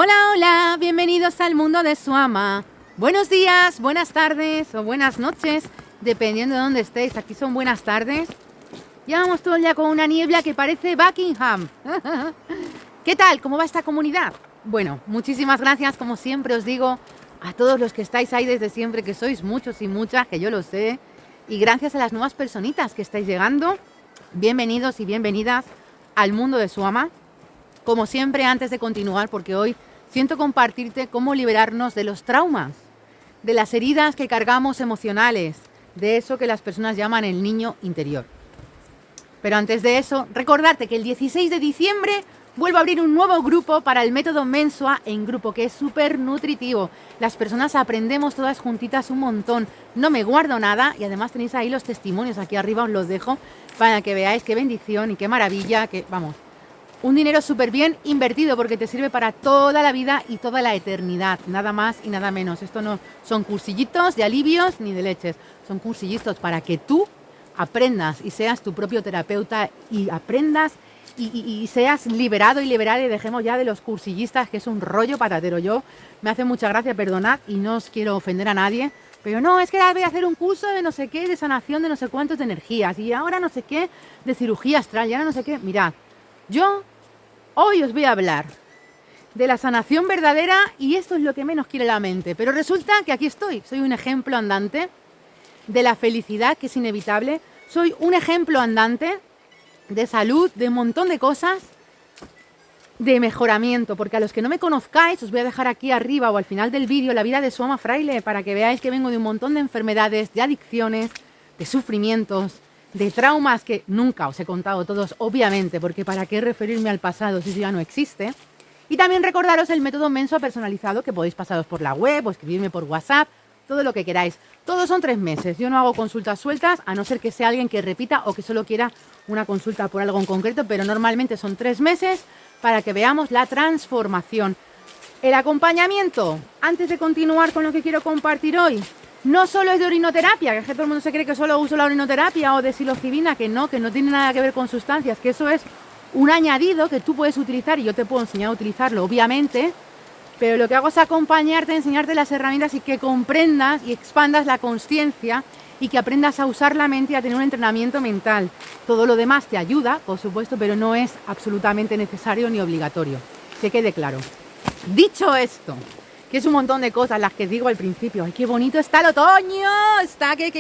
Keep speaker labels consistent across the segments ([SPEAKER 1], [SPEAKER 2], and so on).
[SPEAKER 1] Hola, hola, bienvenidos al mundo de Suama. Buenos días, buenas tardes o buenas noches, dependiendo de dónde estéis. Aquí son buenas tardes. Llevamos todo el día con una niebla que parece Buckingham. ¿Qué tal? ¿Cómo va esta comunidad? Bueno, muchísimas gracias, como siempre os digo, a todos los que estáis ahí desde siempre, que sois muchos y muchas, que yo lo sé. Y gracias a las nuevas personitas que estáis llegando. Bienvenidos y bienvenidas al mundo de Suama. Como siempre, antes de continuar, porque hoy siento compartirte cómo liberarnos de los traumas, de las heridas que cargamos emocionales, de eso que las personas llaman el niño interior. Pero antes de eso, recordarte que el 16 de diciembre vuelvo a abrir un nuevo grupo para el método Mensua en grupo, que es súper nutritivo. Las personas aprendemos todas juntitas un montón. No me guardo nada y además tenéis ahí los testimonios, aquí arriba os los dejo, para que veáis qué bendición y qué maravilla, que vamos, un dinero súper bien invertido porque te sirve para toda la vida y toda la eternidad, nada más y nada menos. Esto no son cursillitos de alivios ni de leches, son cursillitos para que tú aprendas y seas tu propio terapeuta y aprendas y seas liberado y liberada, y dejemos ya de los cursillistas, que es un rollo patatero. Yo me hace mucha gracia, perdonad, y no os quiero ofender a nadie, pero no, es que ahora voy a hacer un curso de no sé qué, de sanación de no sé cuántos de energías, y ahora no sé qué, de cirugía astral, y ahora no sé qué. Mirad, yo hoy os voy a hablar de la sanación verdadera y esto es lo que menos quiere la mente. Pero resulta que aquí estoy. Soy un ejemplo andante de la felicidad, que es inevitable. Soy un ejemplo andante de salud, de un montón de cosas, de mejoramiento. Porque a los que no me conozcáis, os voy a dejar aquí arriba o al final del vídeo la vida de Suama Fraile, para que veáis que vengo de un montón de enfermedades, de adicciones, de sufrimientos, de traumas que nunca os he contado todos, obviamente, porque ¿para qué referirme al pasado si eso ya no existe? Y también recordaros el método Mensua personalizado, que podéis pasaros por la web o escribirme por WhatsApp, todo lo que queráis. Todos son 3 meses. Yo no hago consultas sueltas, a no ser que sea alguien que repita o que solo quiera una consulta por algo en concreto, pero normalmente son 3 meses para que veamos la transformación. El acompañamiento, antes de continuar con lo que quiero compartir hoy, no solo es de orinoterapia, que es que todo el mundo se cree que solo uso la orinoterapia o de psilocibina, que no tiene nada que ver con sustancias, que eso es un añadido que tú puedes utilizar y yo te puedo enseñar a utilizarlo, obviamente, pero lo que hago es acompañarte, enseñarte las herramientas y que comprendas y expandas la consciencia y que aprendas a usar la mente y a tener un entrenamiento mental. Todo lo demás te ayuda, por supuesto, pero no es absolutamente necesario ni obligatorio. Que quede claro. Dicho esto, que es un montón de cosas las que digo al principio. ¡Ay, qué bonito está el otoño! Está ¿qué?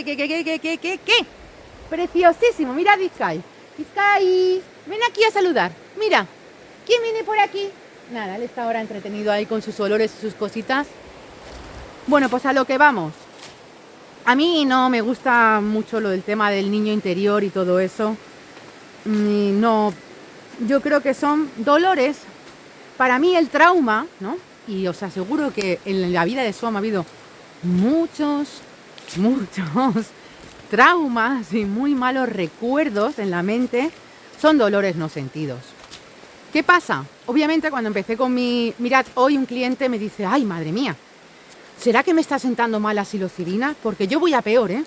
[SPEAKER 1] Preciosísimo. Mira, Vizcay. Vizcay, ven aquí a saludar. Mira, ¿quién viene por aquí? Nada, él está ahora entretenido ahí con sus olores y sus cositas. Bueno, pues a lo que vamos. A mí no me gusta mucho lo del tema del niño interior y todo eso. No, yo creo que son dolores. Para mí el trauma, ¿no? Y os aseguro que en la vida de Suama ha habido muchos traumas y muy malos recuerdos en la mente. Son dolores no sentidos. ¿Qué pasa? Obviamente cuando empecé con Mirad, hoy un cliente me dice, ay, madre mía, ¿será que me está sentando mal la psilocibina? Porque yo voy a peor, ¿eh?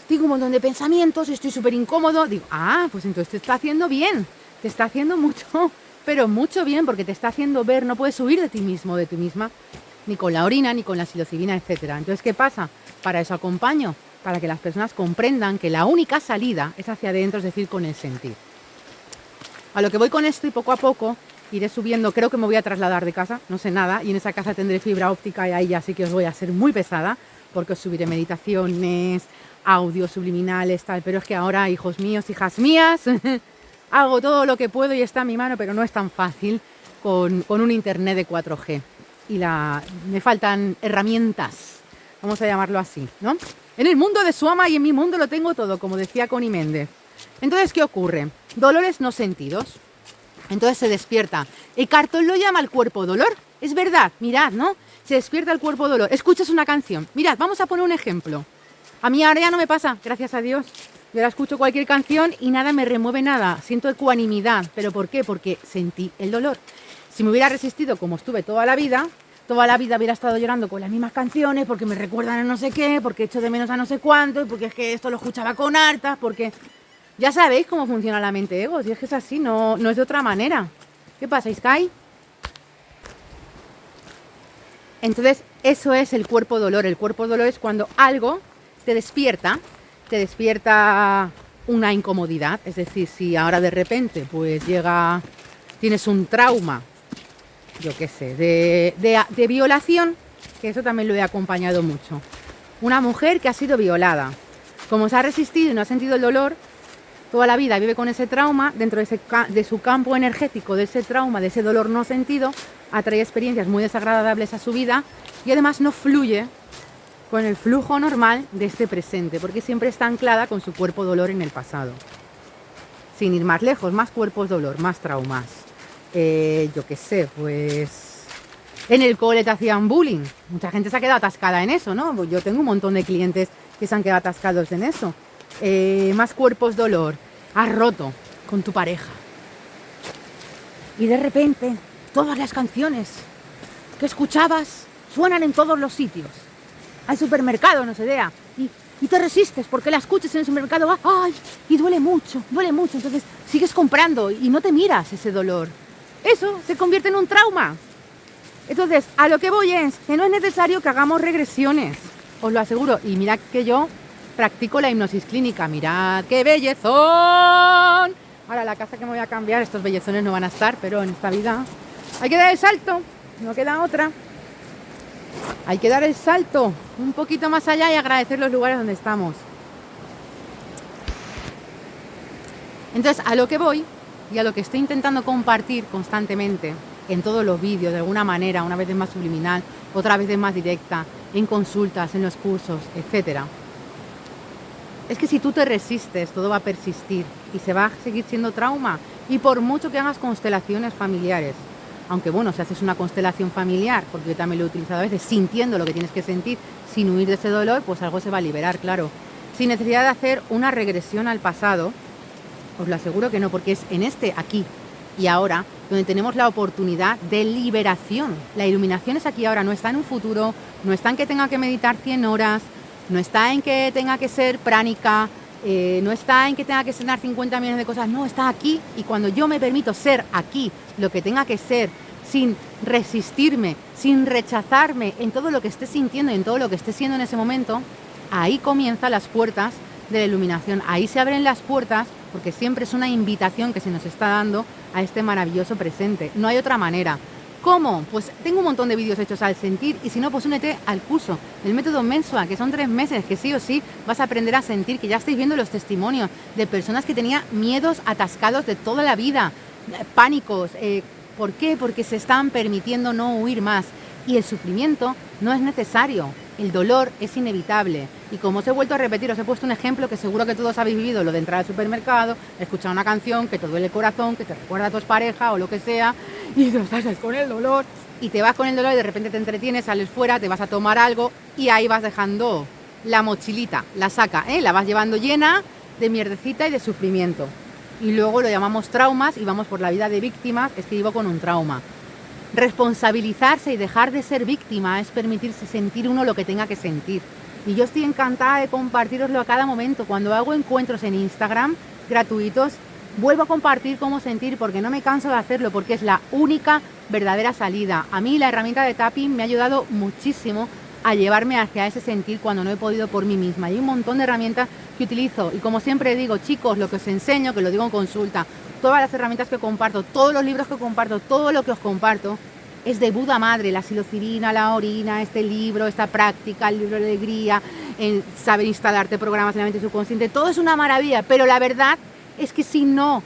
[SPEAKER 1] Tengo un montón de pensamientos, estoy súper incómodo. Digo, pues entonces te está haciendo bien. Te está haciendo mucho, pero mucho bien, porque te está haciendo ver, no puedes huir de ti mismo, de ti misma, ni con la orina, ni con la psilocibina, etcétera. Entonces, ¿qué pasa? Para eso acompaño, para que las personas comprendan que la única salida es hacia adentro, es decir, con el sentir. A lo que voy con esto y poco a poco iré subiendo, creo que me voy a trasladar de casa, no sé nada, y en esa casa tendré fibra óptica y ahí ya sí que os voy a ser muy pesada, porque os subiré meditaciones, audios subliminales, tal, pero es que ahora, hijos míos, hijas mías, hago todo lo que puedo y está en mi mano, pero no es tan fácil con un internet de 4G. Y me faltan herramientas, vamos a llamarlo así, ¿no? En el mundo de Suama y en mi mundo lo tengo todo, como decía Connie Méndez. Entonces, ¿qué ocurre? Dolores no sentidos. Entonces se despierta. El cartón lo llama el cuerpo dolor. Es verdad, mirad, ¿no? Se despierta el cuerpo dolor. Escuchas una canción. Mirad, vamos a poner un ejemplo. A mí ahora ya no me pasa, gracias a Dios. Yo ahora escucho cualquier canción y nada me remueve nada. Siento ecuanimidad. ¿Pero por qué? Porque sentí el dolor. Si me hubiera resistido como estuve toda la vida hubiera estado llorando con las mismas canciones porque me recuerdan a no sé qué, porque echo de menos a no sé cuánto, porque es que esto lo escuchaba con hartas, porque... Ya sabéis cómo funciona la mente ego, si es que es así, no es de otra manera. ¿Qué pasa, Sky? Entonces, eso es el cuerpo dolor. El cuerpo dolor es cuando algo te despierta una incomodidad. Es decir, si ahora de repente pues tienes un trauma, yo qué sé, de violación, que eso también lo he acompañado mucho. Una mujer que ha sido violada, como se ha resistido y no ha sentido el dolor, toda la vida vive con ese trauma, dentro de su campo energético, de ese trauma, de ese dolor no sentido, atrae experiencias muy desagradables a su vida y además no fluye con el flujo normal de este presente, porque siempre está anclada con su cuerpo dolor en el pasado. Sin ir más lejos, más cuerpos dolor, más traumas. Yo qué sé, pues en el cole te hacían bullying. Mucha gente se ha quedado atascada en eso, ¿no? Yo tengo un montón de clientes que se han quedado atascados en eso. Más cuerpos dolor. Has roto con tu pareja. Y de repente, todas las canciones que escuchabas suenan en todos los sitios. Al supermercado, no se vea. Y te resistes porque la escuchas en el supermercado. ¡Ay! Y duele mucho. Entonces sigues comprando y no te miras ese dolor. Eso se convierte en un trauma. Entonces, a lo que voy es que no es necesario que hagamos regresiones. Os lo aseguro. Y mirad que yo practico la hipnosis clínica. Mirad qué bellezón. Ahora la casa que me voy a cambiar, estos bellezones no van a estar, pero en esta vida hay que dar el salto. No queda otra. Hay que dar el salto un poquito más allá y agradecer los lugares donde estamos. Entonces, a lo que voy y a lo que estoy intentando compartir constantemente en todos los vídeos, de alguna manera, una vez es más subliminal, otra vez es más directa, en consultas, en los cursos, etcétera, es que si tú te resistes, todo va a persistir y se va a seguir siendo trauma. Y por mucho que hagas constelaciones familiares, aunque bueno, si haces una constelación familiar, porque yo también lo he utilizado a veces, sintiendo lo que tienes que sentir, sin huir de ese dolor, pues algo se va a liberar, claro. Sin necesidad de hacer una regresión al pasado, os lo aseguro que no, porque es en este, aquí y ahora, donde tenemos la oportunidad de liberación. La iluminación es aquí y ahora, no está en un futuro, no está en que tenga que meditar 100 horas, no está en que tenga que ser pránica, no está en que tenga que cenar 50 millones de cosas, no, está aquí. Y cuando yo me permito ser aquí, lo que tenga que ser, sin resistirme, sin rechazarme en todo lo que esté sintiendo y en todo lo que esté siendo en ese momento, ahí comienzan las puertas de la iluminación, ahí se abren las puertas, porque siempre es una invitación que se nos está dando a este maravilloso presente. No hay otra manera. ¿Cómo? Pues tengo un montón de vídeos hechos al sentir y si no, pues únete al curso del método Mensua, que son 3 meses, que sí o sí vas a aprender a sentir, que ya estáis viendo los testimonios de personas que tenían miedos atascados de toda la vida, pánicos. ¿Por qué? Porque se están permitiendo no huir más y el sufrimiento no es necesario, el dolor es inevitable. Y como os he vuelto a repetir, os he puesto un ejemplo que seguro que todos habéis vivido, lo de entrar al supermercado, escuchar una canción que te duele el corazón, que te recuerda a tu pareja o lo que sea, y te estás con el dolor, y te vas con el dolor y de repente te entretienes, sales fuera, te vas a tomar algo y ahí vas dejando la mochilita, la saca, la vas llevando llena de mierdecita y de sufrimiento. Y luego lo llamamos traumas y vamos por la vida de víctimas, es que vivo con un trauma. Responsabilizarse y dejar de ser víctima es permitirse sentir uno lo que tenga que sentir. Y yo estoy encantada de compartiroslo a cada momento. Cuando hago encuentros en Instagram gratuitos, vuelvo a compartir cómo sentir porque no me canso de hacerlo, porque es la única verdadera salida. A mí la herramienta de tapping me ha ayudado muchísimo a llevarme hacia ese sentir cuando no he podido por mí misma. Hay un montón de herramientas que utilizo y como siempre digo, chicos, lo que os enseño, que lo digo en consulta, todas las herramientas que comparto, todos los libros que comparto, todo lo que os comparto, es de Buda Madre, la psilocibina, la orina, este libro, esta práctica, el libro de alegría, en saber instalarte programas en la mente subconsciente, todo es una maravilla, pero la verdad es que si no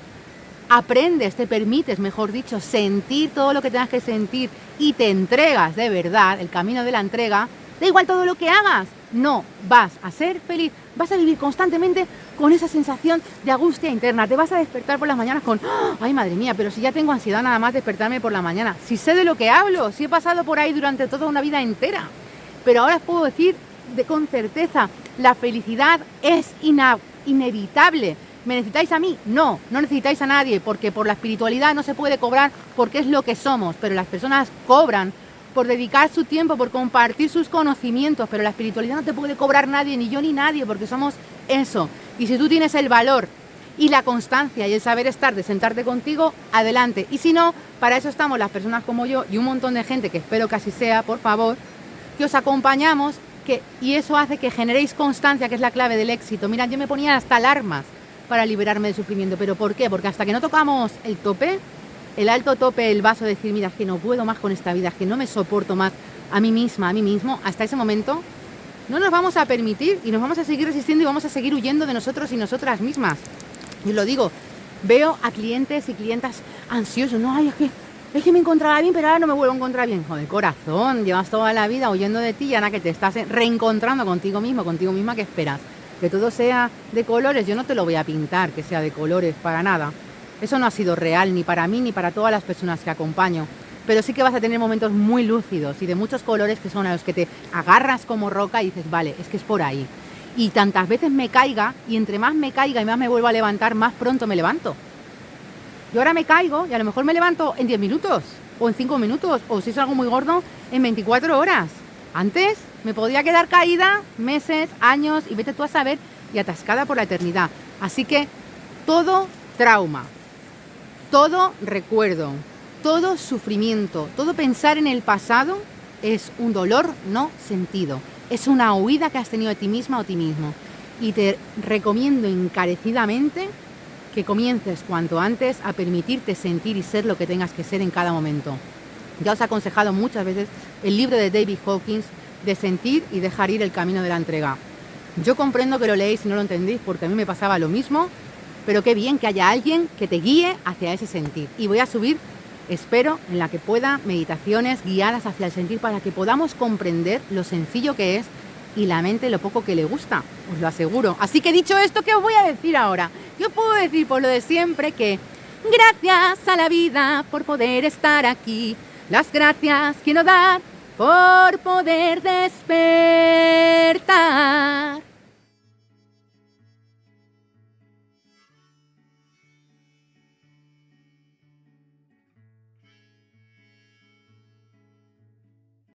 [SPEAKER 1] aprendes, te permites, mejor dicho, sentir todo lo que tengas que sentir y te entregas de verdad, el camino de la entrega, da igual todo lo que hagas, no vas a ser feliz, vas a vivir constantemente con esa sensación de angustia interna, te vas a despertar por las mañanas con, ay madre mía, pero si ya tengo ansiedad nada más despertarme por la mañana, si sé de lo que hablo, si he pasado por ahí durante toda una vida entera, pero ahora os puedo decir con certeza, la felicidad es inevitable. ¿Me necesitáis a mí? No, no necesitáis a nadie, porque por la espiritualidad no se puede cobrar porque es lo que somos, pero las personas cobran por dedicar su tiempo, por compartir sus conocimientos, pero la espiritualidad no te puede cobrar nadie, ni yo ni nadie, porque somos eso. Y si tú tienes el valor y la constancia y el saber estar de sentarte contigo, adelante. Y si no, para eso estamos las personas como yo y un montón de gente, que espero que así sea, por favor, que os acompañamos, y eso hace que generéis constancia, que es la clave del éxito. Mira, yo me ponía hasta alarmas para liberarme del sufrimiento. ¿Pero por qué? Porque hasta que no tocamos el tope, el alto tope, el vaso, decir, mira, es que no puedo más con esta vida, es que no me soporto más a mí misma, a mí mismo, hasta ese momento no nos vamos a permitir y nos vamos a seguir resistiendo y vamos a seguir huyendo de nosotros y nosotras mismas. Y lo digo, veo a clientes y clientas ansiosos, no, ay, es que me encontraba bien, pero ahora no me vuelvo a encontrar bien. Joder, corazón, llevas toda la vida huyendo de ti y ahora que te estás reencontrando contigo mismo, contigo misma, ¿qué esperas? Que todo sea de colores. Yo no te lo voy a pintar que sea de colores, para nada. Eso no ha sido real ni para mí ni para todas las personas que acompaño. Pero sí que vas a tener momentos muy lúcidos y de muchos colores que son a los que te agarras como roca y dices, vale, es que es por ahí. Y tantas veces me caiga, y entre más me caiga y más me vuelvo a levantar, más pronto me levanto. Yo ahora me caigo y a lo mejor me levanto en 10 minutos, o en 5 minutos, o si es algo muy gordo, en 24 horas. Antes me podía quedar caída meses, años, y vete tú a saber, y atascada por la eternidad. Así que todo trauma, todo recuerdo, todo sufrimiento, todo pensar en el pasado es un dolor no sentido. Es una huida que has tenido de ti misma o ti mismo. Y te recomiendo encarecidamente que comiences cuanto antes a permitirte sentir y ser lo que tengas que ser en cada momento. Ya os he aconsejado muchas veces el libro de David Hawkins de sentir y dejar ir el camino de la entrega. Yo comprendo que lo leéis y no lo entendéis porque a mí me pasaba lo mismo, pero qué bien que haya alguien que te guíe hacia ese sentir. Y voy a subir, espero, en la que pueda, meditaciones guiadas hacia el sentir para que podamos comprender lo sencillo que es y la mente lo poco que le gusta, os lo aseguro. Así que dicho esto, ¿qué os voy a decir ahora? Yo puedo decir por lo de siempre que gracias a la vida por poder estar aquí. Las gracias quiero dar por poder despertar.